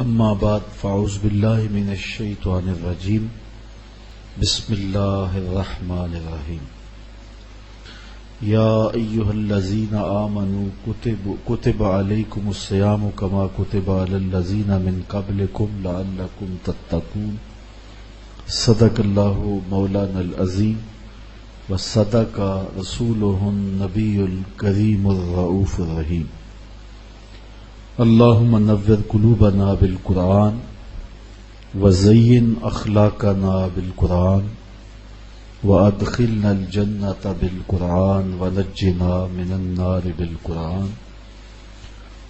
اما بعد فاعوذ باللہ من الشیطان الرجیم بسم اللہ الرحمن الرحیم یا ایہا الذین آمنوا کتب علیکم الصیام کما کتب علی الذین من قبلکم لعلکم تتقون صدق اللہ مولانا العظیم وصدق رسولہ النبی الکریم الرؤوف الرحیم اللہم نور قلوبنا بالقرآن وزین اخلاقنا بالقرآن وادخلنا الجنۃ بالقرآن ونجنا من النار بالقرآن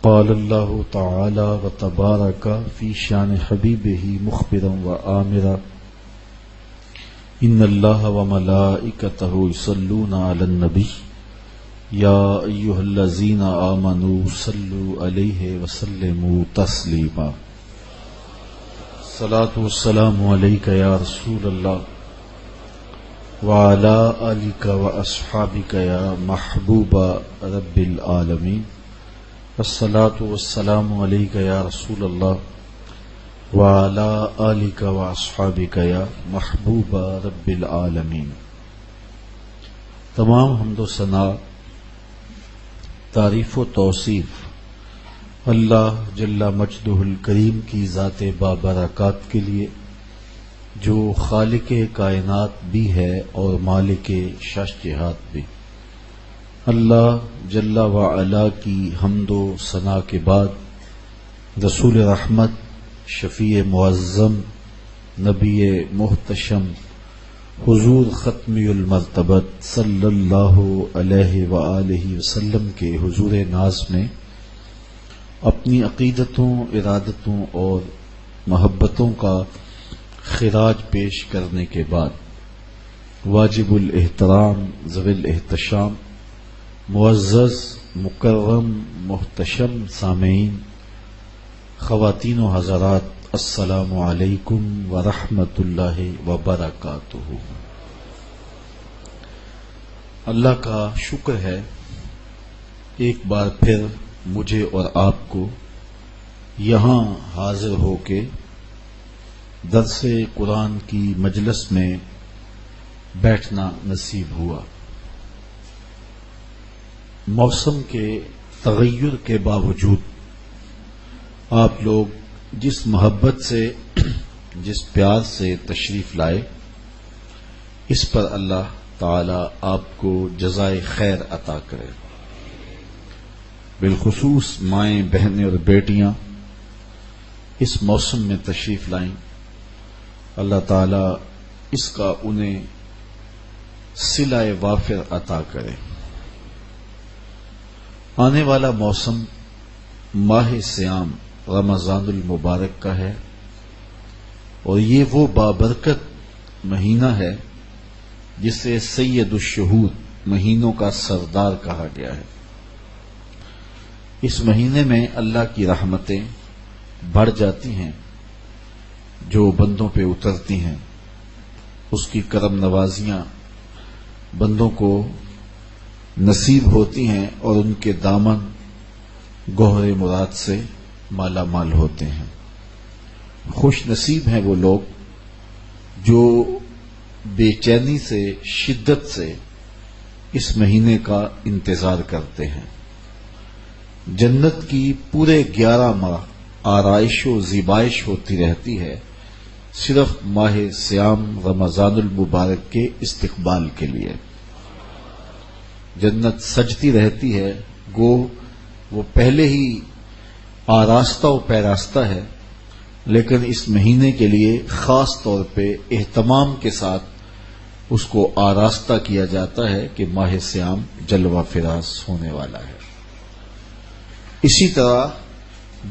قال اللہ تعالی وتبارک فی شان حبیبہ مخبرا وآمرا ان اللہ وملائکتہ یصلون علی النبی یا ایہا الذین آمنوا صلوا علیہ وسلموا تسلیما الصلاۃ والسلام علیک یا رسول اللہ وعلی آلک واصحابک یا محبوب رب العالمین الصلاۃ والسلام علیک یا رسول اللہ وعلی آلک واصحابک یا محبوب رب العالمین۔ تمام حمد و ثنا، تعریف و توصیف اللہ جل مجدہ الکریم کی ذات بابرکات کے لیے، جو خالق کائنات بھی ہے اور مالک شش جہات بھی۔ اللہ جل وعلا کی حمد و ثنا کے بعد رسول رحمت، شفیع معظم، نبی محتشم، حضور ختمی المرتبت صلی اللہ علیہ وآلہ وسلم کے حضور ناز میں اپنی عقیدتوں، ارادتوں اور محبتوں کا خراج پیش کرنے کے بعد واجب الاحترام، ذوی الاحتشام، معزز، مکرم، محتشم سامعین، خواتین و حضرات، السلام علیکم ورحمۃ اللہ وبرکاتہ۔ اللہ کا شکر ہے ایک بار پھر مجھے اور آپ کو یہاں حاضر ہو کے درس قرآن کی مجلس میں بیٹھنا نصیب ہوا۔ موسم کے تغیر کے باوجود آپ لوگ جس محبت سے، جس پیار سے تشریف لائے، اس پر اللہ تعالی آپ کو جزائے خیر عطا کرے۔ بالخصوص مائیں، بہنیں اور بیٹیاں اس موسم میں تشریف لائیں، اللہ تعالی اس کا انہیں صلہ وافر عطا کرے۔ آنے والا موسم ماہ صیام رمضان المبارک کا ہے، اور یہ وہ بابرکت مہینہ ہے جسے سید الشہور، مہینوں کا سردار کہا گیا ہے۔ اس مہینے میں اللہ کی رحمتیں بڑھ جاتی ہیں جو بندوں پہ اترتی ہیں، اس کی کرم نوازیاں بندوں کو نصیب ہوتی ہیں اور ان کے دامن گوہر مراد سے مالا مال ہوتے ہیں۔ خوش نصیب ہیں وہ لوگ جو بے چینی سے، شدت سے اس مہینے کا انتظار کرتے ہیں۔ جنت کی پورے 11 ماہ آرائش و زیبائش ہوتی رہتی ہے، صرف ماہ صیام رمضان المبارک کے استقبال کے لیے۔ جنت سجتی رہتی ہے، گو وہ پہلے ہی آراستہ و پیراستہ ہے، لیکن اس مہینے کے لیے خاص طور پہ اہتمام کے ساتھ اس کو آراستہ کیا جاتا ہے کہ ماہ صیام جلوہ فراز ہونے والا ہے۔ اسی طرح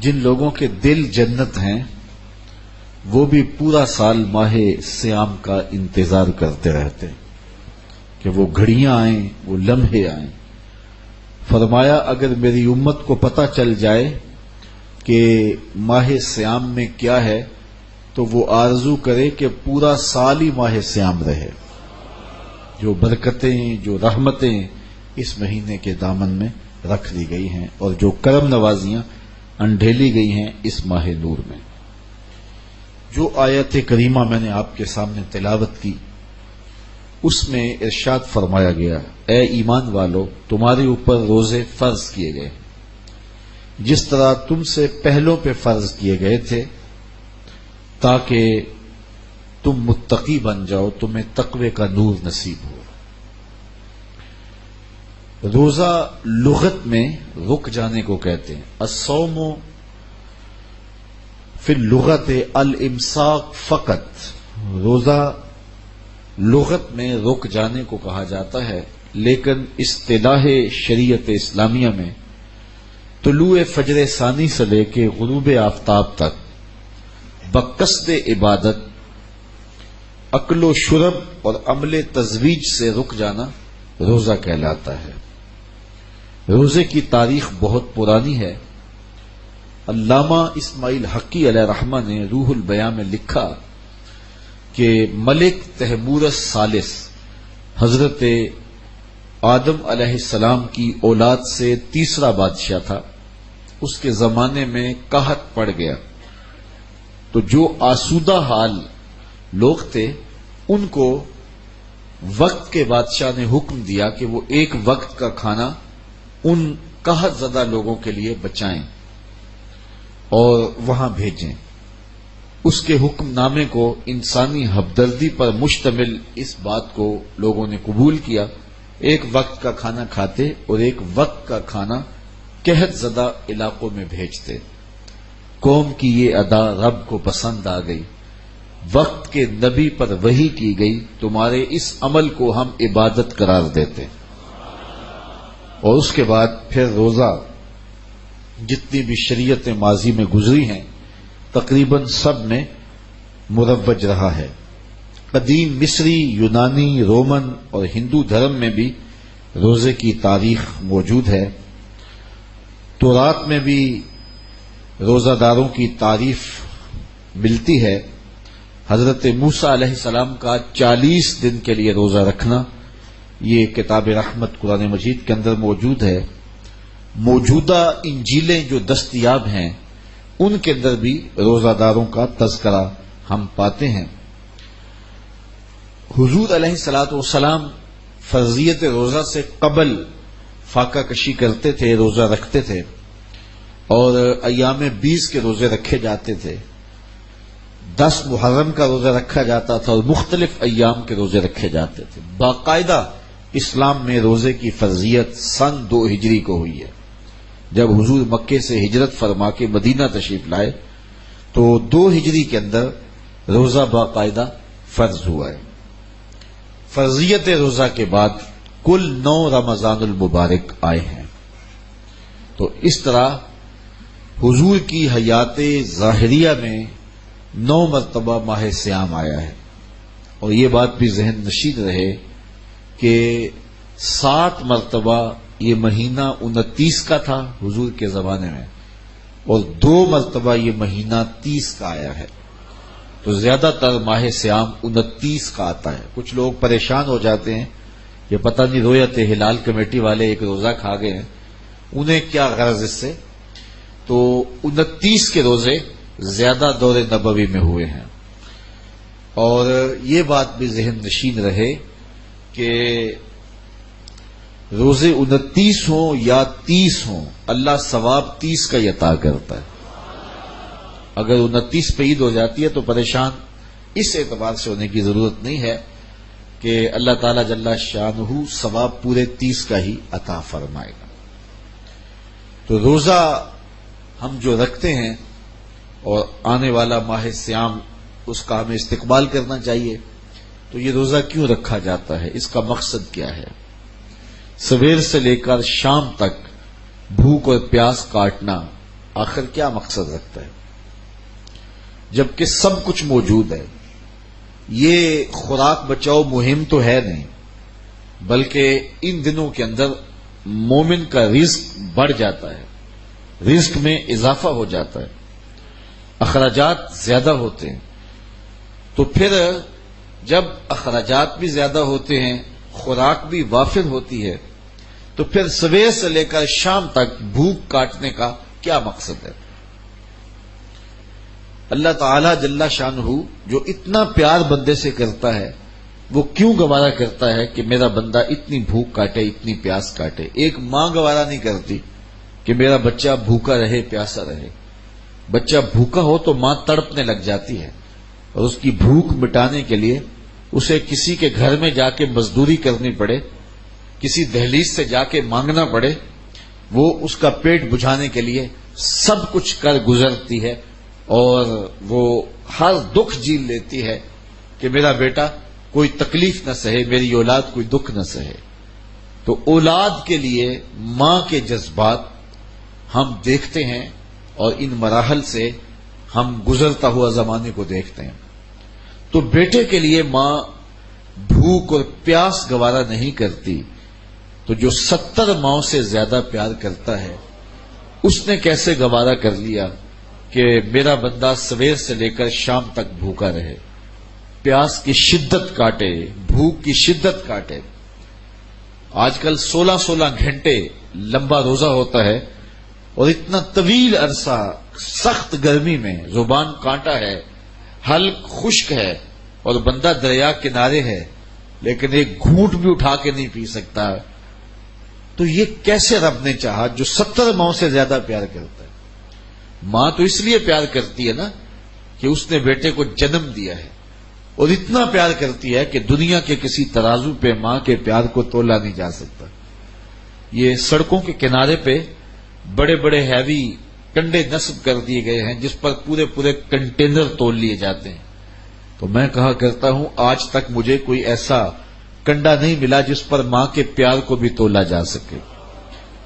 جن لوگوں کے دل جنت ہیں وہ بھی پورا سال ماہ صیام کا انتظار کرتے رہتے کہ وہ گھڑیاں آئیں، وہ لمحے آئیں۔ فرمایا اگر میری امت کو پتہ چل جائے کہ ماہ صیام میں کیا ہے تو وہ آرزو کرے کہ پورا سال ہی ماہ صیام رہے۔ جو برکتیں، جو رحمتیں اس مہینے کے دامن میں رکھ دی گئی ہیں اور جو کرم نوازیاں انڈھیلی گئی ہیں اس ماہ نور میں۔ جو آیت کریمہ میں نے آپ کے سامنے تلاوت کی اس میں ارشاد فرمایا گیا، اے ایمان والو تمہارے اوپر روزے فرض کیے گئے جس طرح تم سے پہلوں پہ فرض کیے گئے تھے تاکہ تم متقی بن جاؤ، تمہیں تقوی کا نور نصیب ہو۔ روزہ لغت میں رک جانے کو کہتے ہیں۔ الصوم فی اللغت الامساک فقط، روزہ لغت میں رک جانے کو کہا جاتا ہے، لیکن اصطلاح شریعت اسلامیہ میں طلوع فجر ثانی سے لے کے غروب آفتاب تک بقصد عبادت، اکل و شرب اور عمل تزویج سے رک جانا روزہ کہلاتا ہے۔ روزے کی تاریخ بہت پرانی ہے۔ علامہ اسماعیل حقی علیہ رحمہ نے روح البیاں میں لکھا کہ ملک تیمور الثالث حضرت آدم علیہ السلام کی اولاد سے تیسرا بادشاہ تھا، اس کے زمانے میں قحط پڑ گیا، تو جو آسودہ حال لوگ تھے ان کو وقت کے بادشاہ نے حکم دیا کہ وہ ایک وقت کا کھانا ان قحط زدہ لوگوں کے لیے بچائیں اور وہاں بھیجیں۔ اس کے حکم نامے کو انسانی ہمدردی پر مشتمل اس بات کو لوگوں نے قبول کیا، ایک وقت کا کھانا کھاتے اور ایک وقت کا کھانا قحط زدہ علاقوں میں بھیجتے۔ قوم کی یہ ادا رب کو پسند آ گئی، وقت کے نبی پر وحی کی گئی، تمہارے اس عمل کو ہم عبادت قرار دیتے۔ اور اس کے بعد پھر روزہ جتنی بھی شریعت ماضی میں گزری ہیں تقریباً سب میں مروج رہا ہے۔ قدیم مصری، یونانی، رومن اور ہندو دھرم میں بھی روزے کی تاریخ موجود ہے۔ تورات میں بھی روزہ داروں کی تعریف ملتی ہے۔ حضرت موسیٰ علیہ السلام کا 40 دن کے لیے روزہ رکھنا یہ کتاب رحمت قرآن مجید کے اندر موجود ہے۔ موجودہ انجیلیں جو دستیاب ہیں ان کے اندر بھی روزہ داروں کا تذکرہ ہم پاتے ہیں۔ حضور علیہ الصلوۃ والسلام فرضیت روزہ سے قبل فاقہ کشی کرتے تھے، روزہ رکھتے تھے، اور ایام 20 کے روزے رکھے جاتے تھے۔ 10 محرم کا روزہ رکھا جاتا تھا اور مختلف ایام کے روزے رکھے جاتے تھے۔ باقاعدہ اسلام میں روزے کی فرضیت سن 2 ہجری کو ہوئی ہے۔ جب حضور مکے سے ہجرت فرما کے مدینہ تشریف لائے تو 2 ہجری کے اندر روزہ باقاعدہ فرض ہوا ہے۔ فرضیت روزہ کے بعد کل 9 رمضان المبارک آئے ہیں۔ تو اس طرح حضور کی حیات ظاہریہ میں 9 مرتبہ ماہ صیام آیا ہے، اور یہ بات بھی ذہن نشین رہے کہ 7 مرتبہ یہ مہینہ 29 کا تھا حضور کے زمانے میں، اور 2 مرتبہ یہ مہینہ 30 کا آیا ہے۔ تو زیادہ تر ماہ صیام 29 کا آتا ہے۔ کچھ لوگ پریشان ہو جاتے ہیں کہ پتہ نہیں رویت ہلال کمیٹی والے ایک روزہ کھا گئے ہیں، انہیں کیا غرض اس سے؟ تو 29 کے روزے زیادہ دور نبوی میں ہوئے ہیں، اور یہ بات بھی ذہن نشین رہے کہ روزے 29 ہوں یا 30 ہوں، اللہ ثواب 30 کا ہی عطا کرتا ہے۔ اگر 29 پہ عید ہو جاتی ہے تو پریشان اس اعتبار سے ہونے کی ضرورت نہیں ہے کہ اللہ تعالی جل شانہ ثواب پورے 30 کا ہی عطا فرمائے گا۔ تو روزہ ہم جو رکھتے ہیں اور آنے والا ماہ صیام اس کا ہمیں استقبال کرنا چاہیے، تو یہ روزہ کیوں رکھا جاتا ہے، اس کا مقصد کیا ہے؟ سویر سے لے کر شام تک بھوک اور پیاس کاٹنا آخر کیا مقصد رکھتا ہے؟ جبکہ سب کچھ موجود ہے۔ یہ خوراک بچاؤ مہم تو ہے نہیں، بلکہ ان دنوں کے اندر مومن کا رزق بڑھ جاتا ہے، رزق میں اضافہ ہو جاتا ہے، اخراجات زیادہ ہوتے ہیں۔ تو پھر جب اخراجات بھی زیادہ ہوتے ہیں، خوراک بھی وافر ہوتی ہے، تو پھر سویر سے لے کر شام تک بھوک کاٹنے کا کیا مقصد ہے؟ اللہ تعالی جل شانہ جو اتنا پیار بندے سے کرتا ہے وہ کیوں گوارا کرتا ہے کہ میرا بندہ اتنی بھوک کاٹے، اتنی پیاس کاٹے؟ ایک ماں گوارا نہیں کرتی کہ میرا بچہ بھوکا رہے، پیاسا رہے۔ بچہ بھوکا ہو تو ماں تڑپنے لگ جاتی ہے، اور اس کی بھوک مٹانے کے لیے اسے کسی کے گھر میں جا کے مزدوری کرنی پڑے، کسی دہلیز سے جا کے مانگنا پڑے، وہ اس کا پیٹ بجھانے کے لیے سب کچھ کر گزرتی ہے، اور وہ ہر دکھ جھیل لیتی ہے کہ میرا بیٹا کوئی تکلیف نہ سہے، میری اولاد کوئی دکھ نہ سہے۔ تو اولاد کے لیے ماں کے جذبات ہم دیکھتے ہیں، اور ان مراحل سے ہم گزرتا ہوا زمانے کو دیکھتے ہیں۔ تو بیٹے کے لیے ماں بھوک اور پیاس گوارا نہیں کرتی، تو جو 70 ماؤں سے زیادہ پیار کرتا ہے اس نے کیسے گوارا کر لیا کہ میرا بندہ سویر سے لے کر شام تک بھوکا رہے، پیاس کی شدت کاٹے، بھوک کی شدت کاٹے۔ آج کل 16 گھنٹے لمبا روزہ ہوتا ہے، اور اتنا طویل عرصہ سخت گرمی میں زبان کانٹا ہے، حلق خشک ہے، اور بندہ دریا کنارے ہے، لیکن ایک گھونٹ بھی اٹھا کے نہیں پی سکتا۔ تو یہ کیسے رب نے چاہا جو 70 ماؤں سے زیادہ پیار کرتا ہے؟ ماں تو اس لیے پیار کرتی ہے نا کہ اس نے بیٹے کو جنم دیا ہے، اور اتنا پیار کرتی ہے کہ دنیا کے کسی ترازو پہ ماں کے پیار کو تولا نہیں جا سکتا۔ یہ سڑکوں کے کنارے پہ بڑے بڑے ہیوی کنڈے نصب کر دیے گئے ہیں جس پر پورے پورے کنٹینر تول لیے جاتے ہیں۔ تو میں کہا کرتا ہوں آج تک مجھے کوئی ایسا کنڈا نہیں ملا جس پر ماں کے پیار کو بھی تولا جا سکے۔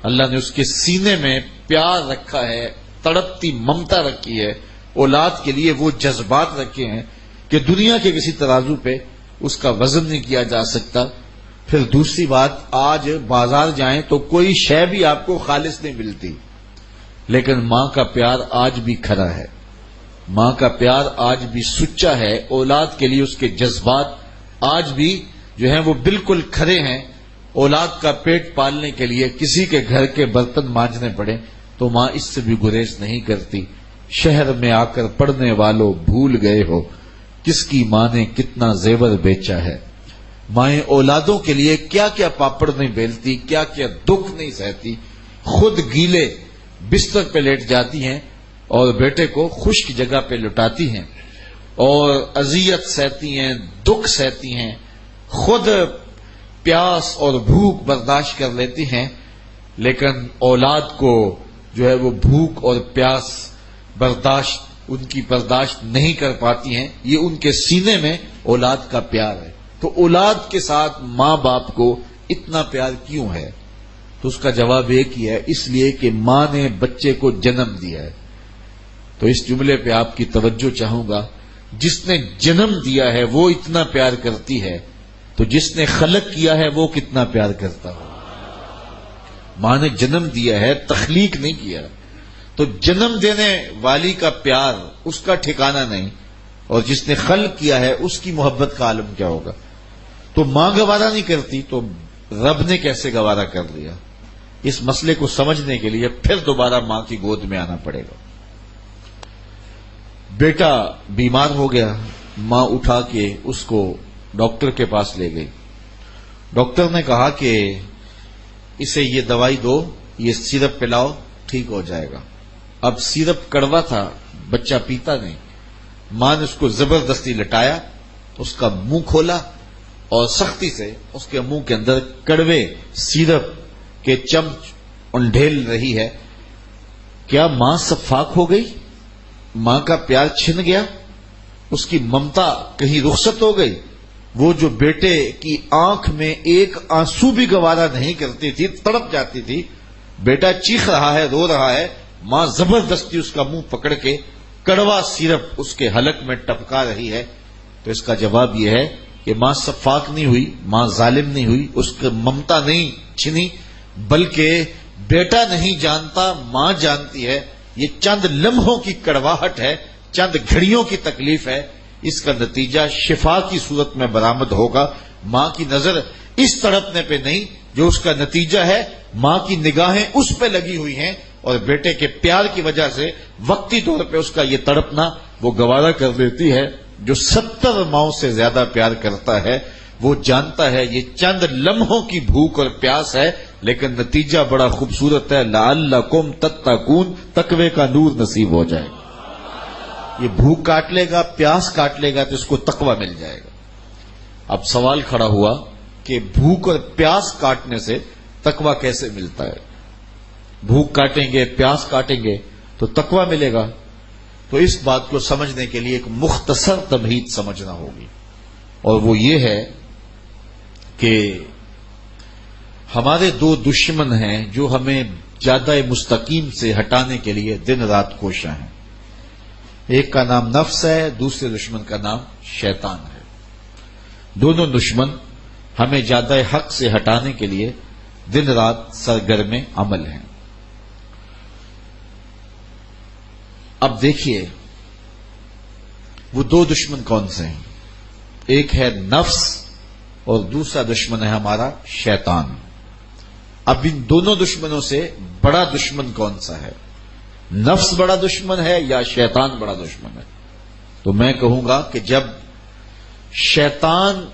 اللہ نے اس کے سینے میں پیار رکھا ہے، تڑپتی ممتا رکھی ہے، اولاد کے لیے وہ جذبات رکھے ہیں کہ دنیا کے کسی ترازو پہ اس کا وزن نہیں کیا جا سکتا۔ پھر دوسری بات، آج بازار جائیں تو کوئی شے بھی آپ کو خالص نہیں ملتی، لیکن ماں کا پیار آج بھی کھرا ہے، ماں کا پیار آج بھی سچا ہے۔ اولاد کے لیے اس کے جذبات آج بھی جو ہیں وہ بالکل کھرے ہیں۔ اولاد کا پیٹ پالنے کے لیے کسی کے گھر کے برتن مانجنے پڑے تو ماں اس سے بھی گریز نہیں کرتی۔ شہر میں آ کر پڑھنے والوں بھول گئے ہو کس کی ماں نے کتنا زیور بیچا ہے۔ مائیں اولادوں کے لیے کیا کیا پاپڑ نہیں بیلتی، کیا کیا دکھ نہیں سہتی، خود گیلے بستر پہ لیٹ جاتی ہیں اور بیٹے کو خشک جگہ پہ لٹاتی ہیں، اور اذیت سہتی ہیں، دکھ سہتی ہیں، خود پیاس اور بھوک برداشت کر لیتی ہیں، لیکن اولاد کو جو ہے وہ بھوک اور پیاس ان کی برداشت نہیں کر پاتی ہیں۔ یہ ان کے سینے میں اولاد کا پیار ہے۔ تو اولاد کے ساتھ ماں باپ کو اتنا پیار کیوں ہے؟ تو اس کا جواب ایک ہی ہے، اس لیے کہ ماں نے بچے کو جنم دیا ہے۔ تو اس جملے پہ آپ کی توجہ چاہوں گا، جس نے جنم دیا ہے وہ اتنا پیار کرتی ہے، تو جس نے خلق کیا ہے وہ کتنا پیار کرتا ہو۔ ماں نے جنم دیا ہے، تخلیق نہیں کیا، تو جنم دینے والی کا پیار اس کا ٹھکانہ نہیں، اور جس نے خلق کیا ہے اس کی محبت کا عالم کیا ہوگا۔ تو ماں گوارا نہیں کرتی تو رب نے کیسے گوارا کر لیا؟ اس مسئلے کو سمجھنے کے لیے پھر دوبارہ ماں کی گود میں آنا پڑے گا۔ بیٹا بیمار ہو گیا، ماں اٹھا کے اس کو ڈاکٹر کے پاس لے گئی۔ ڈاکٹر نے کہا کہ اسے یہ دوائی دو، یہ سیرپ پلاؤ، ٹھیک ہو جائے گا۔ اب سیرپ کڑوا تھا، بچہ پیتا نہیں، ماں نے اس کو زبردستی لٹایا، اس کا منہ کھولا اور سختی سے اس کے منہ کے اندر کڑوے سیرپ کے چمچ انڈھیل رہی ہے۔ کیا ماں صفاق ہو گئی؟ ماں کا پیار چھن گیا؟ اس کی ممتا کہیں رخصت ہو گئی؟ وہ جو بیٹے کی آنکھ میں ایک آنسو بھی گوارا نہیں کرتی تھی، تڑپ جاتی تھی، بیٹا چیخ رہا ہے، رو رہا ہے، ماں زبردستی اس کا منہ پکڑ کے کڑوا سیرپ اس کے حلق میں ٹپکا رہی ہے، تو اس کا جواب یہ ہے کہ ماں صفاق نہیں ہوئی، ماں ظالم نہیں ہوئی، اس کی ممتا نہیں چھنی، بلکہ بیٹا نہیں جانتا، ماں جانتی ہے۔ یہ چند لمحوں کی کڑواہٹ ہے، چند گھڑیوں کی تکلیف ہے، اس کا نتیجہ شفا کی صورت میں برآمد ہوگا۔ ماں کی نظر اس تڑپنے پہ نہیں جو اس کا نتیجہ ہے، ماں کی نگاہیں اس پہ لگی ہوئی ہیں اور بیٹے کے پیار کی وجہ سے وقتی طور پہ اس کا یہ تڑپنا وہ گوارا کر دیتی ہے. جو 70 ماؤں سے زیادہ پیار کرتا ہے وہ جانتا ہے یہ چند لمحوں کی بھوک اور پیاس ہے، لیکن نتیجہ بڑا خوبصورت ہے. لعلکم تتقون، تقوی کا نور نصیب ہو جائے گا. یہ بھوک کاٹ لے گا، پیاس کاٹ لے گا تو اس کو تقوی مل جائے گا. اب سوال کھڑا ہوا کہ بھوک اور پیاس کاٹنے سے تقوی کیسے ملتا ہے؟ بھوک کاٹیں گے، پیاس کاٹیں گے تو تقوی ملے گا. تو اس بات کو سمجھنے کے لیے ایک مختصر تمہید سمجھنا ہوگی، اور وہ یہ ہے کہ ہمارے دو دشمن ہیں جو ہمیں جادہ مستقیم سے ہٹانے کے لیے دن رات کوشاں ہیں. ایک کا نام نفس ہے، دوسرے دشمن کا نام شیطان ہے. دونوں دشمن ہمیں جادہ حق سے ہٹانے کے لیے دن رات سرگرم عمل ہیں. اب دیکھیے وہ دو دشمن کون سے ہیں؟ ایک ہے نفس اور دوسرا دشمن ہے ہمارا شیطان. اب ان دونوں دشمنوں سے بڑا دشمن کون سا ہے؟ نفس بڑا دشمن ہے یا شیطان بڑا دشمن ہے؟ تو میں کہوں گا کہ جب شیطان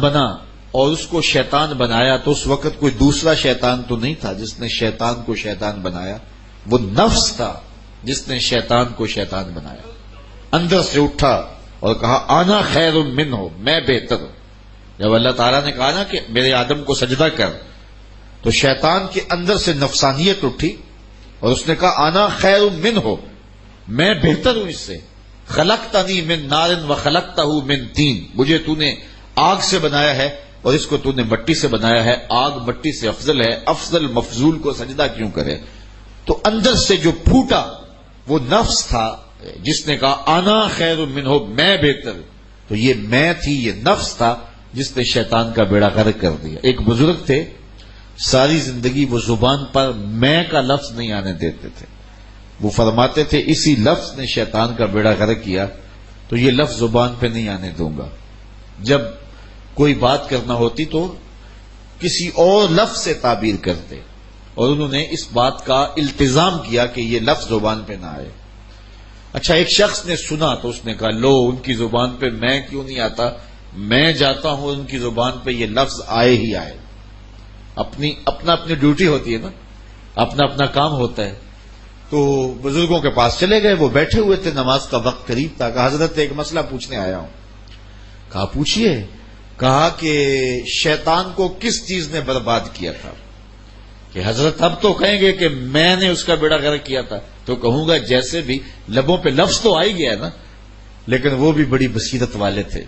بنا اور اس کو شیطان بنایا تو اس وقت کوئی دوسرا شیطان تو نہیں تھا جس نے شیطان کو شیطان بنایا، وہ نفس تھا جس نے شیطان کو شیطان بنایا. اندر سے اٹھا اور کہا آنا خیر منہ، میں بہتر ہوں. جب اللہ تعالیٰ نے کہا نا کہ میرے آدم کو سجدہ کر، تو شیطان کے اندر سے نفسانیت اٹھی اور اس نے کہا آنا خیر منہ، میں بہتر ہوں اس سے. خلقتنی من نار وخلقتہ من طین، مجھے تو نے آگ سے بنایا ہے اور اس کو تو نے مٹی سے بنایا ہے. آگ مٹی سے افضل ہے، افضل مفضول کو سجدہ کیوں کرے؟ تو اندر سے جو پھوٹا وہ نفس تھا جس نے کہا آنا خیر منہ، میں بہتر. تو یہ میں تھی، یہ نفس تھا جس نے شیطان کا بیڑا غرق کر دیا. ایک بزرگ تھے، ساری زندگی وہ زبان پر میں کا لفظ نہیں آنے دیتے تھے. وہ فرماتے تھے اسی لفظ نے شیطان کا بیڑا غرق کیا، تو یہ لفظ زبان پہ نہیں آنے دوں گا. جب کوئی بات کرنا ہوتی تو کسی اور لفظ سے تعبیر کرتے، اور انہوں نے اس بات کا التزام کیا کہ یہ لفظ زبان پہ نہ آئے. اچھا ایک شخص نے سنا تو اس نے کہا لو ان کی زبان پہ میں کیوں نہیں آتا، میں جاتا ہوں ان کی زبان پہ یہ لفظ آئے ہی آئے. اپنی ڈیوٹی ہوتی ہے نا، اپنا کام ہوتا ہے. تو بزرگوں کے پاس چلے گئے، وہ بیٹھے ہوئے تھے، نماز کا وقت قریب تھا. کہا حضرت ایک مسئلہ پوچھنے آیا ہوں. کہا پوچھیے. کہا کہ شیطان کو کس چیز نے برباد کیا تھا؟ کہ حضرت اب تو کہیں گے کہ میں نے اس کا بیڑا غرق کیا تھا. تو کہوں گا جیسے بھی لبوں پہ لفظ تو آ ہی گیا نا، لیکن وہ بھی بڑی بصیرت والے تھے،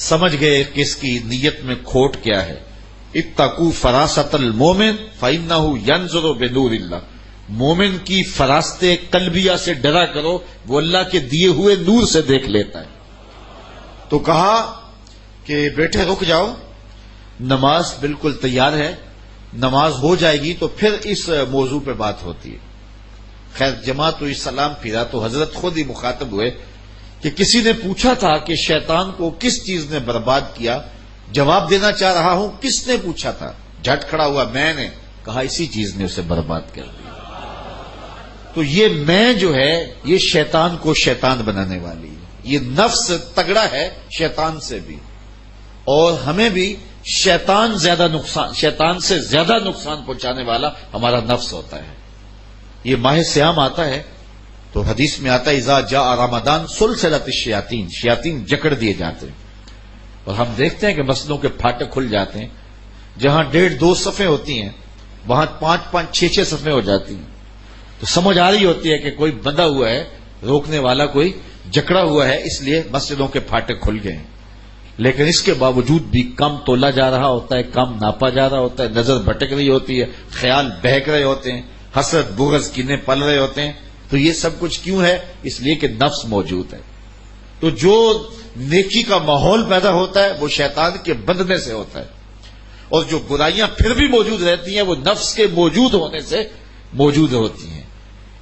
سمجھ گئے کہ اس کی نیت میں کھوٹ کیا ہے. اتقوا فراست المومن فإنہ ینظر بنور اللہ، مومن کی فراست قلبیہ سے ڈرا کرو، وہ اللہ کے دیے ہوئے نور سے دیکھ لیتا ہے. تو کہا کہ بیٹے رک جاؤ، نماز بالکل تیار ہے، نماز ہو جائے گی تو پھر اس موضوع پہ بات ہوتی ہے. خیر جماعت تو سلام پھرا تو حضرت خود ہی مخاطب ہوئے کہ کسی نے پوچھا تھا کہ شیطان کو کس چیز نے برباد کیا. جواب دینا چاہ رہا ہوں کس نے پوچھا تھا؟ جھٹ کھڑا ہوا میں نے. کہا اسی چیز نے اسے برباد کر دیا. تو یہ میں جو ہے یہ شیطان کو شیطان بنانے والی ہے. یہ نفس تگڑا ہے شیطان سے بھی، اور ہمیں بھی شیطان سے زیادہ نقصان پہنچانے والا ہمارا نفس ہوتا ہے. یہ ماہ سیام آتا ہے تو حدیث میں آتا ہے اذا جاء رمضان سلسلۃ الشیاطین، شیاطین جکڑ دیے جاتے ہیں. اور ہم دیکھتے ہیں کہ مسجدوں کے پھاٹک کھل جاتے ہیں، جہاں 1.5-2 صفیں ہوتی ہیں وہاں 5-5 6-6 صفیں ہو جاتی ہیں. تو سمجھ آ رہی ہوتی ہے کہ کوئی بندہ ہوا ہے، روکنے والا کوئی جکڑا ہوا ہے، اس لیے مسجدوں کے پھاٹک کھل گئے ہیں. لیکن اس کے باوجود بھی کم تولا جا رہا ہوتا ہے، کم ناپا جا رہا ہوتا ہے، نظر بھٹک رہی ہوتی ہے، خیال بہک رہے ہوتے ہیں، حسد بغض کینے پل رہے ہوتے ہیں. تو یہ سب کچھ کیوں ہے؟ اس لیے کہ نفس موجود ہے. تو جو نیکی کا ماحول پیدا ہوتا ہے وہ شیطان کے بندنے سے ہوتا ہے، اور جو برائیاں پھر بھی موجود رہتی ہیں وہ نفس کے موجود ہونے سے موجود ہوتی ہیں.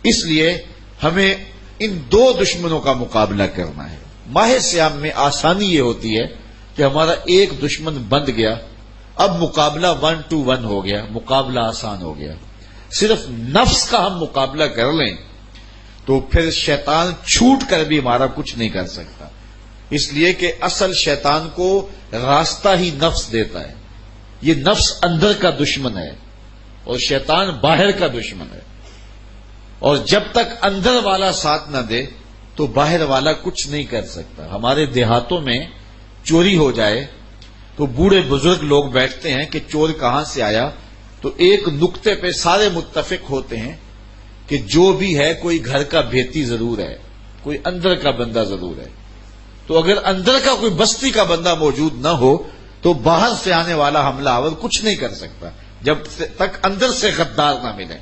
اس لیے ہمیں ان دو دشمنوں کا مقابلہ کرنا ہے. ماہ سیام میں آسانی یہ ہوتی ہے کہ ہمارا ایک دشمن بند گیا، اب مقابلہ 1-to-1 ہو گیا، مقابلہ آسان ہو گیا. صرف نفس کا ہم مقابلہ کر لیں تو پھر شیطان چھوٹ کر بھی ہمارا کچھ نہیں کر سکتا، اس لیے کہ اصل شیطان کو راستہ ہی نفس دیتا ہے. یہ نفس اندر کا دشمن ہے اور شیطان باہر کا دشمن ہے، اور جب تک اندر والا ساتھ نہ دے تو باہر والا کچھ نہیں کر سکتا. ہمارے دیہاتوں میں چوری ہو جائے تو بوڑھے بزرگ لوگ بیٹھتے ہیں کہ چور کہاں سے آیا، تو ایک نقطے پہ سارے متفق ہوتے ہیں کہ جو بھی ہے کوئی گھر کا بھیتی ضرور ہے، کوئی اندر کا بندہ ضرور ہے. تو اگر اندر کا کوئی بستی کا بندہ موجود نہ ہو تو باہر سے آنے والا حملہ آور کچھ نہیں کر سکتا جب تک اندر سے غدار نہ ملے.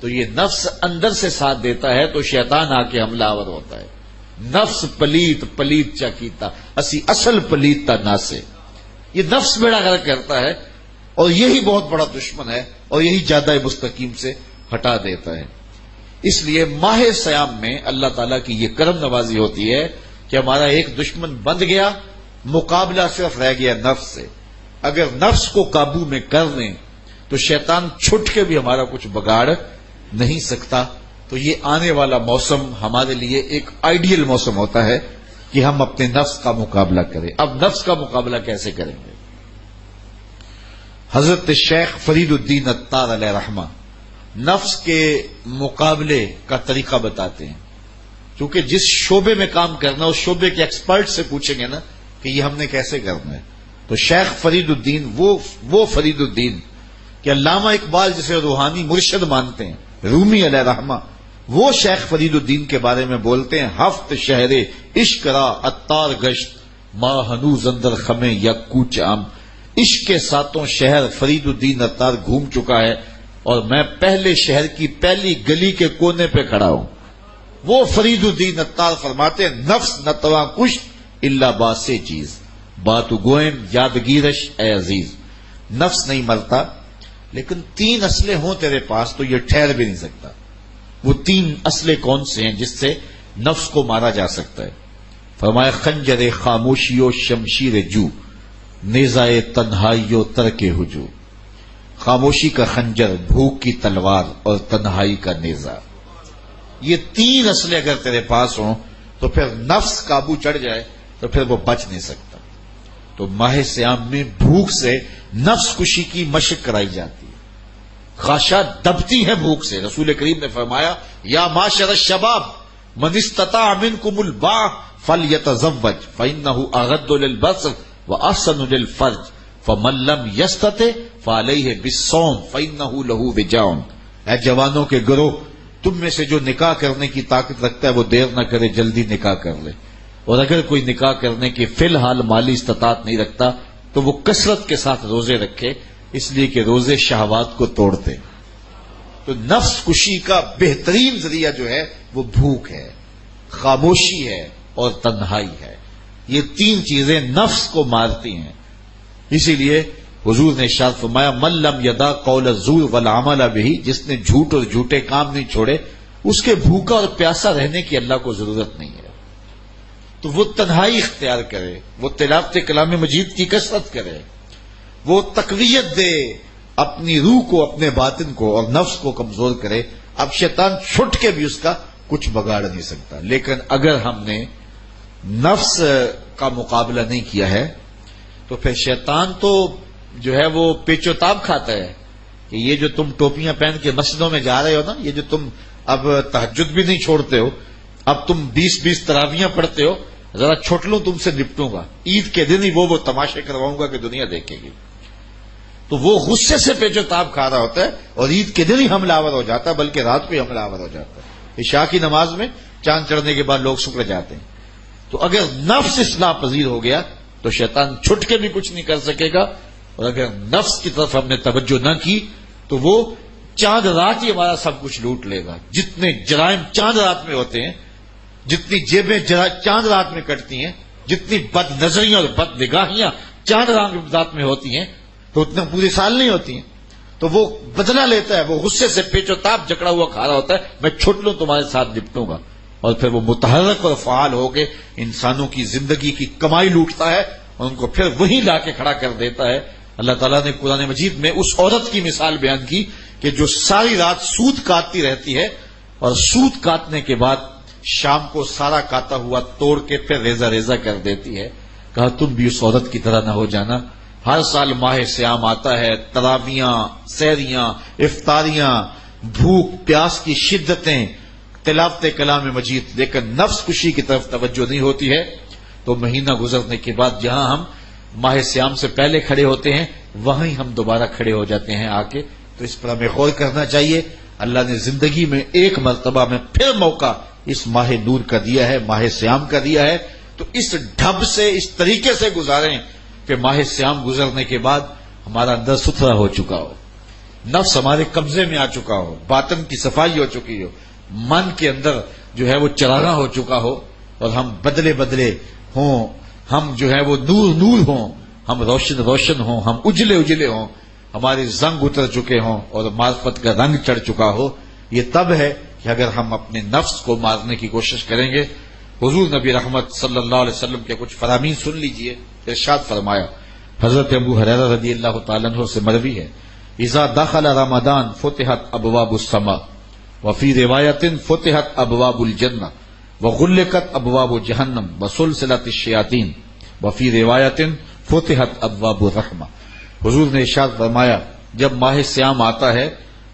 تو یہ نفس اندر سے ساتھ دیتا ہے تو شیطان آ کے حملہ آور ہوتا ہے. نفس پلیت پلیت چا کیتا اسی اصل پلیت تا ناسے. یہ نفس بیڑا غرق کرتا ہے اور یہی بہت بڑا دشمن ہے اور یہی جادہ مستقیم سے ہٹا دیتا ہے. اس لیے ماہ سیام میں اللہ تعالیٰ کی یہ کرم نوازی ہوتی ہے کہ ہمارا ایک دشمن بند گیا، مقابلہ صرف رہ گیا نفس سے. اگر نفس کو قابو میں کر لیں تو شیطان چھٹ کے بھی ہمارا کچھ بگاڑ نہیں سکتا. تو یہ آنے والا موسم ہمارے لیے ایک آئیڈیل موسم ہوتا ہے کہ ہم اپنے نفس کا مقابلہ کریں. اب نفس کا مقابلہ کیسے کریں گے؟ حضرت شیخ فرید الدین عطار علیہ رحمہ نفس کے مقابلے کا طریقہ بتاتے ہیں. کیونکہ جس شعبے میں کام کرنا اس شعبے کے ایکسپرٹ سے پوچھیں گے نا کہ یہ ہم نے کیسے کرنا ہے. تو شیخ فرید الدین وہ فرید الدین کہ علامہ اقبال جسے روحانی مرشد مانتے ہیں، رومی علیہ رحمہ، وہ شیخ فرید الدین کے بارے میں بولتے ہیں ہفت شہر عشق را عطار گشت ماں ہنوز اندر خمیں یا کوچ عام. عشق کے ساتوں شہر فرید الدین عطار گھوم چکا ہے اور میں پہلے شہر کی پہلی گلی کے کونے پہ کھڑا ہوں. وہ فرید الدین عطار فرماتے ہیں نفس نتواں کش اللہ باسے چیز بات گوئم یادگیرش اے عزیز. نفس نہیں مرتا لیکن 3 اسلحے ہوں تیرے پاس تو یہ ٹھہر بھی نہیں سکتا. وہ 3 اسلحے کون سے ہیں جس سے نفس کو مارا جا سکتا ہے؟ فرمایا خنجر خاموشی و شمشیر جو نیزائے تنہائی و ترک ہجو. خاموشی کا خنجر، بھوک کی تلوار اور تنہائی کا نیزہ. یہ 3 اسلحے اگر تیرے پاس ہوں تو پھر نفس قابو چڑھ جائے تو پھر وہ بچ نہیں سکتا. تو ماہ سیام میں بھوک سے نفس کشی کی مشق کرائی جاتی ہے. خاشا دبتی ہے بھوک سے. رسول کریم نے فرمایا یا معاشر الشباب من استطاع منکم الباء فلیتزوج فانہ اغض للبصر واحسن للفرج فمن لم یستطع فعلیہ بالصوم فانہ لہ وجاء. اے جوانوں کے گروہ، تم میں سے جو نکاح کرنے کی طاقت رکھتا ہے وہ دیر نہ کرے، جلدی نکاح کر لے. اور اگر کوئی نکاح کرنے کی فی الحال مالی استطاعت نہیں رکھتا تو وہ کثرت کے ساتھ روزے رکھے، اس لیے کہ روزے شہوات کو توڑتے. تو نفس کشی کا بہترین ذریعہ جو ہے وہ بھوک ہے، خاموشی ہے اور تنہائی ہے. یہ 3 چیزیں نفس کو مارتی ہیں. اسی لیے حضور نے ارشاد فرمایا من لم یدع قول الزور والعمل به، جس نے جھوٹ اور جھوٹے کام نہیں چھوڑے اس کے بھوکا اور پیاسا رہنے کی اللہ کو ضرورت نہیں ہے. تو وہ تنہائی اختیار کرے، وہ تلاوت کلام مجید کی کثرت کرے، وہ تقویت دے اپنی روح کو، اپنے باطن کو، اور نفس کو کمزور کرے. اب شیطان چھٹ کے بھی اس کا کچھ بگاڑ نہیں سکتا. لیکن اگر ہم نے نفس کا مقابلہ نہیں کیا ہے تو پھر شیطان تو جو ہے وہ پیچ و تاب کھاتا ہے کہ یہ جو تم ٹوپیاں پہن کے مسجدوں میں جا رہے ہو نا، یہ جو تم اب تہجد بھی نہیں چھوڑتے ہو، اب تم 20 تراویحاں پڑھتے ہو، ذرا چھوٹ لوں تم سے نپٹوں گا، عید کے دن ہی وہ تماشے کرواؤں گا کہ دنیا دیکھے گی. تو وہ غصے سے پیچ و تاب کھا رہا ہوتا ہے اور عید کے دن ہی حملہ آور ہو جاتا ہے، بلکہ رات کو ہی حملہ آور ہو جاتا ہے. عشاء کی نماز میں چاند چڑھنے کے بعد لوگ سکڑ جاتے ہیں. تو اگر نفس اصلاح پذیر ہو گیا تو شیطان چھٹ کے بھی کچھ نہیں کر سکے گا. اور اگر نفس کی طرف ہم نے توجہ نہ کی تو وہ چاند رات ہی ہمارا سب کچھ لوٹ لے گا. جتنے جرائم چاند رات میں ہوتے ہیں، جتنی جیبیں چاند رات میں کٹتی ہیں، جتنی بد نظریاں اور بد نگاہیاں چاند رات میں ہوتی ہیں تو اتنا پورے سال نہیں ہوتی ہیں. تو وہ بدلہ لیتا ہے، وہ غصے سے پیچ و تاب جکڑا ہوا کھا رہا ہوتا ہے، میں چھوٹ لوں تمہارے ساتھ نپٹوں گا. اور پھر وہ متحرک اور فعال ہو کے انسانوں کی زندگی کی کمائی لوٹتا ہے اور ان کو پھر وہی لا کے کھڑا کر دیتا ہے. اللہ تعالیٰ نے قرآن مجید میں اس عورت کی مثال بیان کی کہ جو ساری رات سود کاٹتی رہتی ہے اور سود کاٹنے کے بعد شام کو سارا کاتا ہوا توڑ کے پھر ریزہ ریزہ کر دیتی ہے. کہا تم بھی اس عورت کی طرح نہ ہو جانا. ہر سال ماہ سیام آتا ہے، تراویاں، سحریاں، افطاریاں، بھوک پیاس کی شدتیں، تلاوت کلام مجید، لیکن نفس کشی کی طرف توجہ نہیں ہوتی ہے. تو مہینہ گزرنے کے بعد جہاں ہم ماہ سیام سے پہلے کھڑے ہوتے ہیں وہیں ہم دوبارہ کھڑے ہو جاتے ہیں آ کے. تو اس پر ہمیں غور کرنا چاہیے. اللہ نے زندگی میں ایک مرتبہ میں پھر موقع اس ماہ نور کا دیا ہے، ماہ سیام کا دیا ہے. تو اس ڈھب سے، اس طریقے سے گزاریں کہ ماہ سیام گزرنے کے بعد ہمارا اندر ستھرا ہو چکا ہو، نفس ہمارے قبضے میں آ چکا ہو، باطن کی صفائی ہو چکی ہو، من کے اندر جو ہے وہ چراغاں ہو چکا ہو، اور ہم بدلے بدلے ہوں، ہم جو ہے وہ نور نور ہوں، ہم روشن روشن ہوں، ہم اجلے اجلے ہوں، ہمارے زنگ اتر چکے ہوں اور معرفت کا رنگ چڑھ چکا ہو. یہ تب ہے کہ اگر ہم اپنے نفس کو مارنے کی کوشش کریں گے. حضور نبی رحمت صلی اللہ علیہ وسلم کے کچھ فرامین سن لیجئے. ارشاد فرمایا، حضرت ابو ہریرہ رضی اللہ تعالیٰ عنہ سے مروی ہے، اذا دخل رمضان فتحت ابواب السماء وفی روایت فتحت ابواب الجنہ وغلقت ابواب جہنم وسلسلت الشیاطین وفی روایت فتحت ابواب الرحمہ. حضور نے ارشاد فرمایا جب ماہ سیام آتا ہے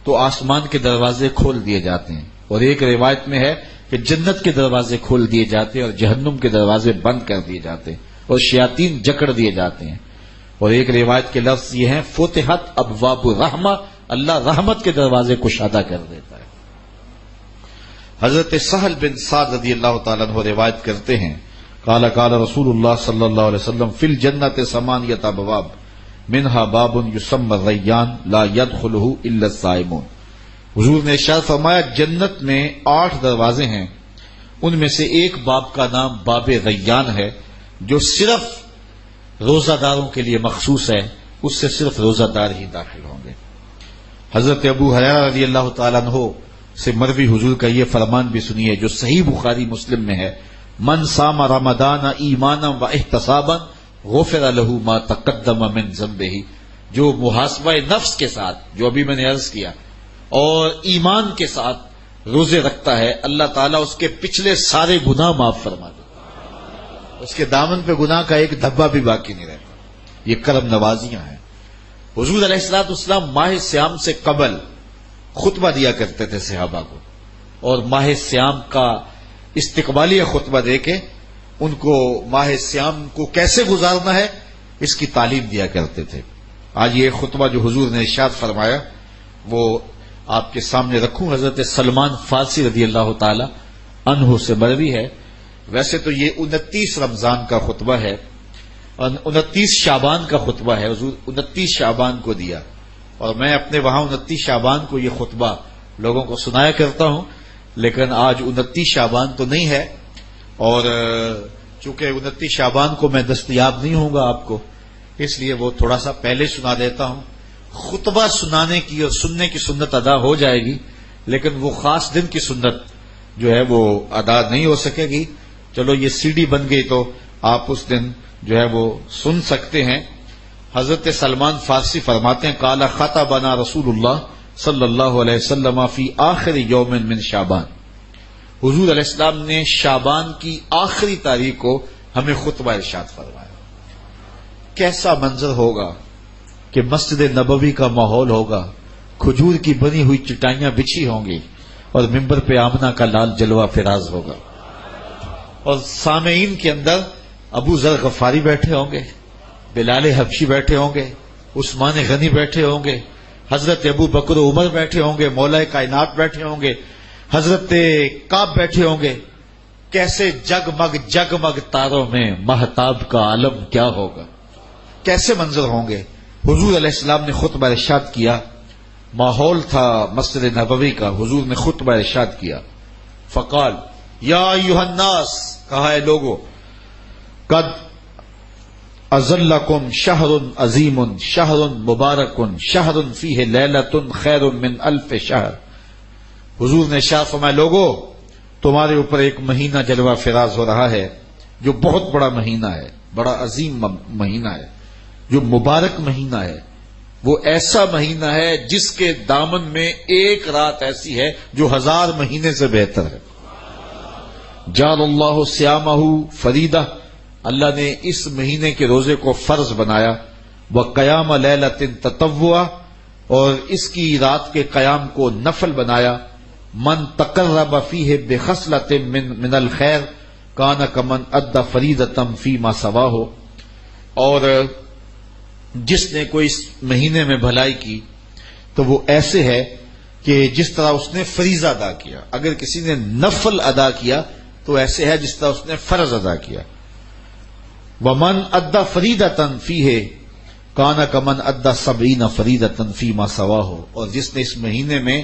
تو آسمان کے دروازے کھول دیے جاتے ہیں، اور ایک روایت میں ہے کہ جنت کے دروازے کھول دیے جاتے ہیں اور جہنم کے دروازے بند کر دیے جاتے ہیں اور شیاطین جکڑ دیے جاتے ہیں. اور ایک روایت کے لفظ یہ ہیں فتحت ابواب الرحمہ، اللہ رحمت کے دروازے کشادہ کر دیتا ہے. حضرت سہل بن سعد رضی اللہ تعالیٰ عنہ روایت کرتے ہیں، قال قال رسول اللہ صلی اللہ علیہ وسلم فی الجنت ثمانیۃ ابواب منہا باب یسمى الریان لا يدخلہ الا الصائمون. حضور نے ارشاد فرمایا جنت میں 8 دروازے ہیں، ان میں سے ایک باب کا نام باب ریان ہے جو صرف روزہ داروں کے لیے مخصوص ہے، اس سے صرف روزہ دار ہی داخل ہوں گے. حضرت ابو ہریرہ رضی اللہ تعالیٰ عنہ سے مروی حضور کا یہ فرمان بھی سنیے جو صحیح بخاری مسلم میں ہے، من صام رمضان ایمانا و احتسابا غفر له ما تقدم من ذنبہ. جو محاسبہ نفس کے ساتھ، جو ابھی میں نے عرض کیا، اور ایمان کے ساتھ روزے رکھتا ہے، اللہ تعالیٰ اس کے پچھلے سارے گناہ معاف فرما دے، اس کے دامن پہ گناہ کا ایک دھبا بھی باقی نہیں رہتا. یہ کرم نوازیاں ہیں. حضور علیہ الصلوۃ والسلام ماہ سیام سے قبل خطبہ دیا کرتے تھے صحابہ کو، اور ماہ سیام کا استقبالیہ خطبہ دے کے ان کو ماہ سیام کو کیسے گزارنا ہے اس کی تعلیم دیا کرتے تھے. آج یہ خطبہ جو حضور نے ارشاد فرمایا وہ آپ کے سامنے رکھوں. حضرت سلمان فارسی رضی اللہ تعالی عنہ سے مروی ہے. ویسے تو یہ 29 رمضان کا خطبہ ہے، 29 شعبان کا خطبہ ہے. حضور 29 شعبان کو دیا، اور میں اپنے وہاں 29 شعبان کو یہ خطبہ لوگوں کو سنایا کرتا ہوں، لیکن آج 29 شعبان تو نہیں ہے، اور چونکہ 29 شعبان کو میں دستیاب نہیں ہوں گا آپ کو، اس لیے وہ تھوڑا سا پہلے سنا دیتا ہوں. خطبہ سنانے کی اور سننے کی سنت ادا ہو جائے گی، لیکن وہ خاص دن کی سنت جو ہے وہ ادا نہیں ہو سکے گی. چلو یہ سی ڈی بن گئی تو آپ اس دن جو ہے وہ سن سکتے ہیں. حضرت سلمان فارسی فرماتے ہیں قال خطبنا رسول اللہ صلی اللہ علیہ وسلم فی آخر یوم من شعبان. حضور علیہ السلام نے شعبان کی آخری تاریخ کو ہمیں خطبہ ارشاد فرمایا. کیسا منظر ہوگا کہ مسجد نبوی کا ماحول ہوگا، کھجور کی بنی ہوئی چٹائیاں بچھی ہوں گی اور ممبر پہ آمنہ کا لال جلوہ فراز ہوگا، اور سامعین کے اندر ابو ذر غفاری بیٹھے ہوں گے، بلال حبشی بیٹھے ہوں گے، عثمان غنی بیٹھے ہوں گے، حضرت ابو بکر و عمر بیٹھے ہوں گے، مولا کائنات بیٹھے ہوں گے، حضرت کعب بیٹھے ہوں گے. کیسے جگمگ جگمگ تاروں میں مہتاب کا عالم کیا ہوگا، کیسے منظر ہوں گے. حضور علیہ السلام نے خطبہ ارشاد کیا. ماحول تھا مسجد نبوی کا. حضور نے خطبہ ارشاد کیا. فقال یا ایھا الناس، کہا ہے لوگو، قد اظلکم شہر عظیم شہر مبارک شہر فیہ لیلۃ خیر من الف شہر. حضور نے ارشاد فرمایا لوگو، تمہارے اوپر ایک مہینہ جلوہ فراز ہو رہا ہے جو بہت بڑا مہینہ ہے، بڑا عظیم مہینہ ہے، جو مبارک مہینہ ہے. وہ ایسا مہینہ ہے جس کے دامن میں ایک رات ایسی ہے جو 1000 مہینے سے بہتر ہے. جعل اللہ صیامہ فریدہ، اللہ نے اس مہینے کے روزے کو فرض بنایا. وقیام لیلۃ تطوعا، اور اس کی رات کے قیام کو نفل بنایا. من تقرب فیہ بخصلۃ من الخیر کان کمن ادى فریضۃ فیما سواہ، اور جس نے کوئی اس مہینے میں بھلائی کی تو وہ ایسے ہے کہ جس طرح اس نے فریضہ ادا کیا. اگر کسی نے نفل ادا کیا تو ایسے ہے جس طرح اس نے فرض ادا کیا. ومن ادى فریضۃ فیہ کان کمن ادى 70 فریضۃ فیما سواہ، اور جس نے اس مہینے میں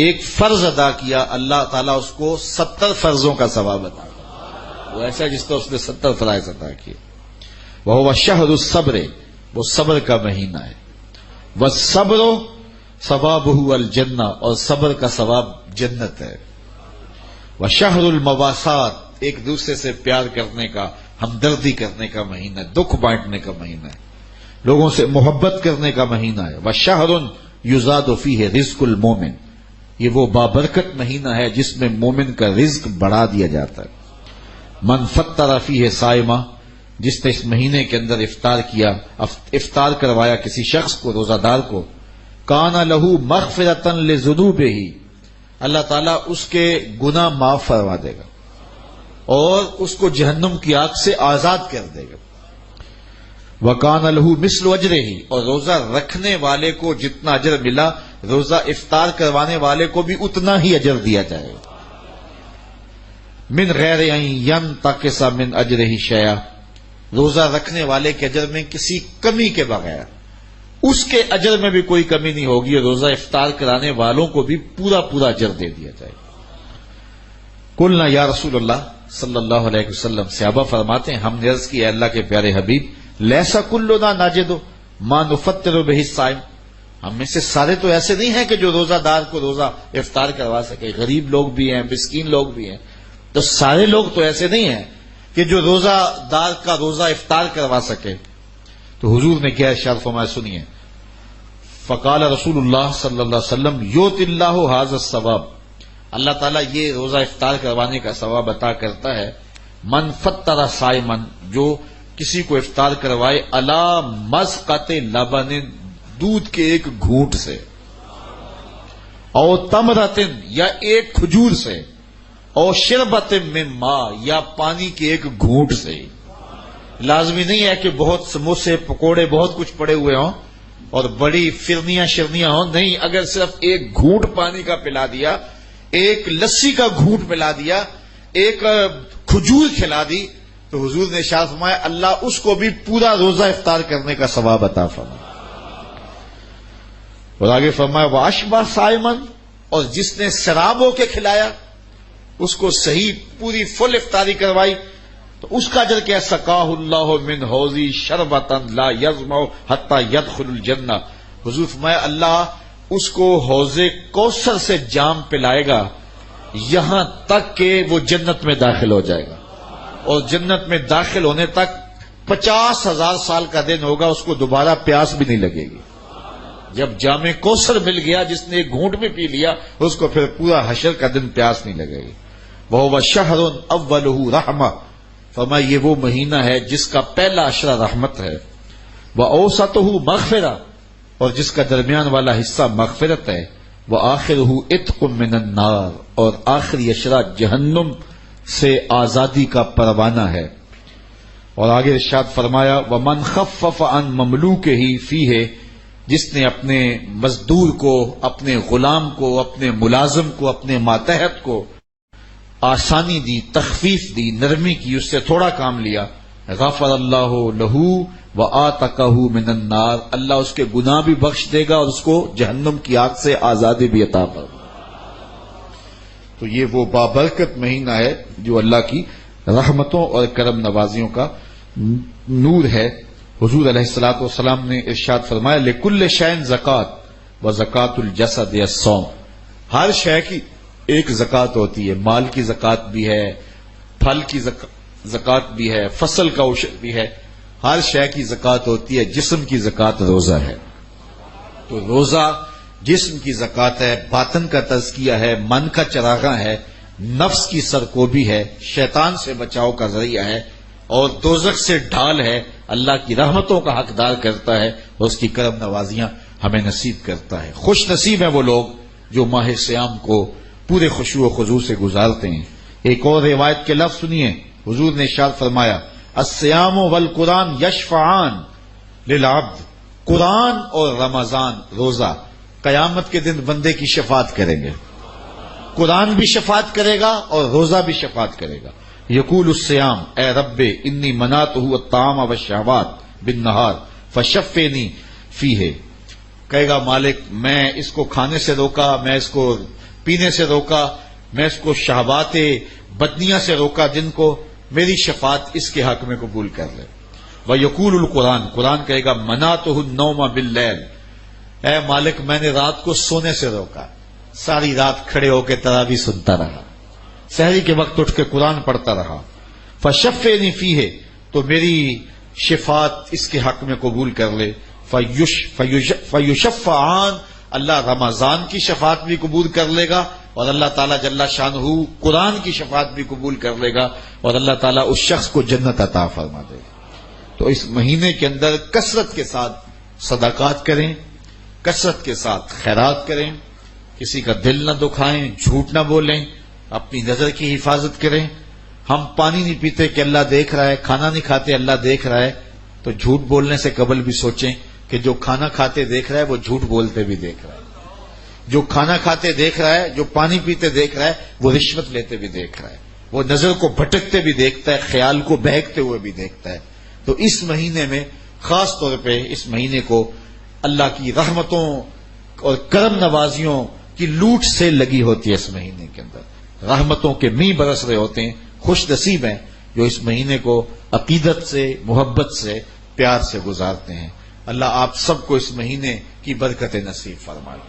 ایک فرض ادا کیا اللہ تعالیٰ اس کو 70 فرضوں کا ثواب عطا کرے. وہ ایسا ہے جس طرح اس نے 70 فرائض ادا کیے. وہو شہر الصبر، وہ صبر کا مہینہ ہے. والصبر ثوابہ الجنہ، اور صبر کا ثواب جنت ہے. وشہر المواسات، ایک دوسرے سے پیار کرنے کا، ہمدردی کرنے کا مہینہ ہے، دکھ بانٹنے کا مہینہ ہے، لوگوں سے محبت کرنے کا مہینہ ہے. وشہر یزاد فیہ رزق المومن، یہ وہ بابرکت مہینہ ہے جس میں مومن کا رزق بڑھا دیا جاتا ہے. من فطر فیہ صائمہ، جس نے اس مہینے کے اندر افطار کروایا کسی شخص کو، روزہ دار کو، کان لہ مغفرۃ لذنوبہ، اللہ تعالیٰ اس کے گناہ معاف فرما دے گا اور اس کو جہنم کی آگ سے آزاد کر دے گا. وکان لہ مثل اجرہ، اور روزہ رکھنے والے کو جتنا اجر ملا روزہ افطار کروانے والے کو بھی اتنا ہی اجر دیا جائے گا. من غیر ان ینتقص من اجرہ شیئا، روزہ رکھنے والے کے اجر میں کسی کمی کے بغیر، اس کے اجر میں بھی کوئی کمی نہیں ہوگی، اور روزہ افطار کرانے والوں کو بھی پورا پورا اجر دے دیا جائے گا. قلنا یا رسول اللہ صلی اللہ علیہ وسلم، صحابہ فرماتے ہیں ہم نے عرض کی اے اللہ کے پیارے حبیب، لیسا کلنا ناجد ما نفطر بہ الصائم، ہم میں سے سارے تو ایسے نہیں ہیں کہ جو روزہ دار کو روزہ افطار کروا سکے، غریب لوگ بھی ہیں، مسکین لوگ بھی ہیں، تو سارے لوگ تو ایسے نہیں ہیں کہ جو روزہ دار کا روزہ افطار کروا سکے. تو حضور نے کیا ارشاد فرمایا، سنیے. فقال رسول اللہ صلی اللہ علیہ وسلم یؤتی اللہ ھذا الثواب، اللہ تعالیٰ یہ روزہ افطار کروانے کا ثواب عطا کرتا ہے. من فطر صائما، جو کسی کو افطار کروائے، علی مذقۃ لبن، دودھ کے ایک گھونٹ سے، او تمرۃ، یا ایک کھجور سے، او شربۃ من ماء، یا پانی کے ایک گھونٹ سے. لازمی نہیں ہے کہ بہت سموسے پکوڑے بہت کچھ پڑے ہوئے ہوں اور بڑی فرنیاں شرنیاں ہوں، نہیں، اگر صرف ایک گھونٹ پانی کا پلا دیا، ایک لسی کا گھونٹ پلا دیا، ایک کھجور کھلا دی، تو حضور نے ارشاد فرمایا اللہ اس کو بھی پورا روزہ افطار کرنے کا ثواب عطا فرمائے. اور آگے فرمایا واشبع صائمن، اور جس نے شراب ہو کے کھلایا، اس کو صحیح پوری فل افطاری کروائی، تو اس کا اجر کیا، سقاہ اللہ من حوضی شربۃ لا یظمأ حتی یدخل الجنہ، حضور فرمایا اللہ اس کو حوض کوثر سے جام پلائے گا یہاں تک کہ وہ جنت میں داخل ہو جائے گا، اور جنت میں داخل ہونے تک 50,000 سال کا دن ہوگا، اس کو دوبارہ پیاس بھی نہیں لگے گی. جب جام کوثر مل گیا، جس نے ایک گھونٹ میں پی لیا، اس کو پھر پورا حشر کا دن پیاس نہیں لگے گی. وَهُوَ شَهْرٌ أَوَّلُهُ رَحْمَةٌ، فرمایا یہ وہ مہینہ ہے جس کا پہلا عشرہ رحمت ہے. وَأَوْسَطُهُ مَغْفِرَةٌ، اور جس کا درمیان والا حصہ مغفرت ہے. وَآخِرُهُ عِتْقٌ مِّنَ النَّارِ، اور آخری عشرہ جہنم سے آزادی کا پروانہ ہے. اور آگے ارشاد فرمایا وَمَنْ خَفَّفَ عَنْ مَمْلُوكِهِ فِيهِ، جس نے اپنے مزدور کو، اپنے غلام کو، اپنے ملازم کو، اپنے ماتحت کو آسانی دی، تخفیف دی، نرمی کی، اس سے تھوڑا کام لیا، غفر اللہ لہو وآتقہ من النار، اللہ اس کے گناہ بھی بخش دے گا اور اس کو جہنم کی آگ سے آزادی بھی عطا فرمائے. تو یہ وہ بابرکت مہینہ ہے جو اللہ کی رحمتوں اور کرم نوازیوں کا نور ہے. حضور علیہ الصلوۃ والسلام نے ارشاد فرمایا لکل شیء زکات وزکات الجسد الصوم، ہر شے کی ایک زکات ہوتی ہے، مال کی زکات بھی ہے، پھل کی زکات بھی ہے، فصل کا عشر بھی ہے، ہر شے کی زکات ہوتی ہے، جسم کی زکات روزہ ہے. تو روزہ جسم کی زکات ہے، باطن کا تزکیہ ہے، من کا چراغاں ہے، نفس کی سرکوبی ہے، شیطان سے بچاؤ کا ذریعہ ہے، اور دوزخ سے ڈھال ہے، اللہ کی رحمتوں کا حقدار کرتا ہے اور اس کی کرم نوازیاں ہمیں نصیب کرتا ہے۔ خوش نصیب ہیں وہ لوگ جو ماہ سیام کو پورے خشوع و خضوع سے گزارتے ہیں۔ ایک اور روایت کے لفظ سنیے، حضور نے ارشاد فرمایا الصیام والقرآن یشفعان للعبد، قرآن اور رمضان روزہ قیامت کے دن بندے کی شفاعت کریں گے۔ قرآن بھی شفاعت کرے گا اور روزہ بھی شفاعت کرے گا۔ یقول الصیام اے رب انی منعتہ الطعام والشہوات بالنہار فشفنی فیہ، کہے گا مالک میں اس کو کھانے سے روکا، میں اس کو پینے سے روکا، میں اس کو شہوات بدنیاں سے روکا دن کو، میری شفاعت اس کے حق میں قبول کر لے۔ ویقول القرآن، قرآن کہے گا منعتہ النوم باللیل، اے مالک میں نے رات کو سونے سے روکا، ساری رات کھڑے ہو کے تراویح سنتا رہا، سحری کے وقت اٹھ کے قرآن پڑھتا رہا، فشفنی فیہ، تو میری شفاعت اس کے حق میں قبول کر لے۔ فیشفعان، اللہ رمضان کی شفاعت بھی قبول کر لے گا اور اللہ تعالیٰ جل شانہ قرآن کی شفاعت بھی قبول کر لے گا اور اللہ تعالیٰ اس شخص کو جنت عطا فرما دے گا۔ تو اس مہینے کے اندر کثرت کے ساتھ صدقات کریں، کثرت کے ساتھ خیرات کریں، کسی کا دل نہ دکھائیں، جھوٹ نہ بولیں، اپنی نظر کی حفاظت کریں۔ ہم پانی نہیں پیتے کہ اللہ دیکھ رہا ہے، کھانا نہیں کھاتے اللہ دیکھ رہا ہے، تو جھوٹ بولنے سے قبل بھی سوچیں کہ جو کھانا کھاتے دیکھ رہا ہے وہ جھوٹ بولتے بھی دیکھ رہا ہے، جو کھانا کھاتے دیکھ رہا ہے، جو پانی پیتے دیکھ رہا ہے، وہ رشوت لیتے بھی دیکھ رہا ہے، وہ نظر کو بھٹکتے بھی دیکھتا ہے، خیال کو بہکتے ہوئے بھی دیکھتا ہے۔ تو اس مہینے میں خاص طور پہ اس مہینے کو اللہ کی رحمتوں اور کرم نوازیوں کی لوٹ سے لگی ہوتی ہے۔ اس مہینے کے اندر رحمتوں کے می برس رہے ہوتے ہیں، خوش نصیب ہیں جو اس مہینے کو عقیدت سے، محبت سے، پیار سے گزارتے ہیں۔ اللہ آپ سب کو اس مہینے کی برکت نصیب فرمائے۔